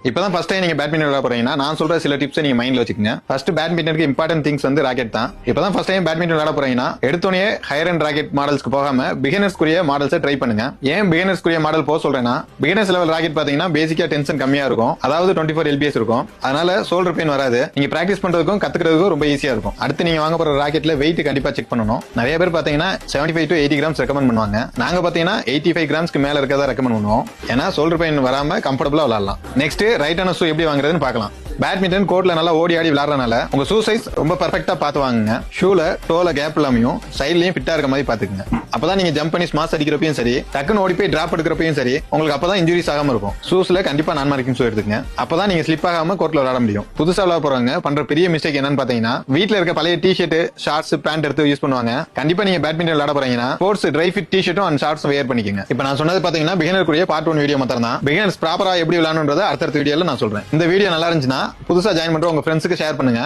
இப்பதான் first time நீங்க badminton விளையாட போறீங்கன்னா நான் சொல்ற சில டிப்ஸ் நீங்க மைண்ட்ல வச்சுக்கோங்க. ஃபர்ஸ்ட் பேட்மிண்டனுக்கு இம்பார்ட்டன்ட் திங்ஸ் வந்து ராக்கெட் தான். இப்பதான் ஃபர்ஸ்ட் டைம் பேட்மிண்டன் விளையாட போறீங்கன்னா எடுத்தோனே ஹையர் அண்ட் ராக்கெட் மாடல்ஸ்க்கு போகாம பிகினர்ஸ்க்குரிய மாடல்ஸை ட்ரை பண்ணுங்க. ஏன் பிகினர்ஸ்க்குரிய மாடல் போக சொல்றேன்னா பிகினர்ஸ் லெவல் ராக்கெட் பாத்தீங்கன்னா பேசிக்கா டென்ஷன் கம்மியா இருக்கும், அதாவது 24 LBS இருக்கும். அதனால ஷோல்டர் பெயின் வராது. நீங்க பிராக்டிஸ் பண்றதுக்கும் கத்துக்கிறதுக்கும் ரொம்ப ஈஸியா இருக்கும். அடுத்து நீங்க வாங்க போற ராக்கெட்ல வெயிட் கண்டிப்பா செக் பண்ணணும். நிறைய பேர் பாத்தீங்கன்னா 75 to 80 கிராம்ஸ் ரெக்கமெண்ட் பண்ணுவாங்க. நாங்க பாத்தீங்கன்னா 85 கிராம்ஸ்க்கு மேல இருக்கதா ரெக்கமெண்ட் பண்ணுவோம். ஏன்னா ஷோல்டர் பெயின் வராம கம்ஃபர்டபுளா விளையாடலாம். நெக்ஸ்ட் ரைட்டான ஷூ எப்படி வாங்குறதுன்னு பார்க்கலாம். பேட்மிண்டன் கோர்ட்ல நல்லா ஓடி ஆடி விளையாடுறதுனால உங்க ஷூ சைஸ் ரொம்ப பெர்ஃபெக்ட்டா பார்த்து வாங்குங்க. ஷூல டோல கேப் இல்லாமையும் சைட்லயும் ஃபிட்டா இருக்க மாதிரி பாத்துக்கங்க. அப்பதான் நீங்க ஜம்ப் பண்ணி ஸ்மாஷ் அடிக்கிறப்பையும் சரி, டக்குன்னு ஓடி போய் டிராப் எடுக்கிறப்பையும் சரி, உங்களுக்கு அப்பதான் இன்ஜுரிஸ் ஆகாம இருக்கும். ஷூஸ்ல கண்டிப்பா நான் மார்க்கிங் ஷூ எடுத்துங்க. அப்பதான் நீங்க ஸ்லிப் ஆகாம கோர்ட்ல விளையாட முடியும். புதுசா விளையாட போறவங்க பண்ற பெரிய மிஸ்டேக் என்னன்னு பாத்தீங்கன்னா வீட்ல இருக்க பழைய டி-ஷர்ட், ஷார்ட்ஸ், பேண்ட் எடுத்து யூஸ் பண்ணுவாங்க. கண்டிப்பா நீங்க பேட்மிண்டன் விளையாட போறீங்கன்னா ஸ்போர்ட்ஸ் ட்ரை ஃபிட் டி-ஷர்ட்டும் அண்ட் ஷார்ட்ஸ் வேர் பண்ணிக்கங்க. இப்ப நான் சொன்னது பாத்தீங்கன்னா பிகினருக்குரிய பார்ட் 1 வீடியோ மட்டும் தான். பிகினர்ஸ் ப்ராப்பரா எப்படி விளையாடணும்ன்றத அடுத்த வீடியோல நான் சொல்றேன். இந்த வீடியோ நல்லா இருந்துச்சுன்னா புதுசா ஜாயின் பண்ற உங்க ஃப்ரெண்ட்ஸ்க்கு ஷேர் பண்ணுங்க.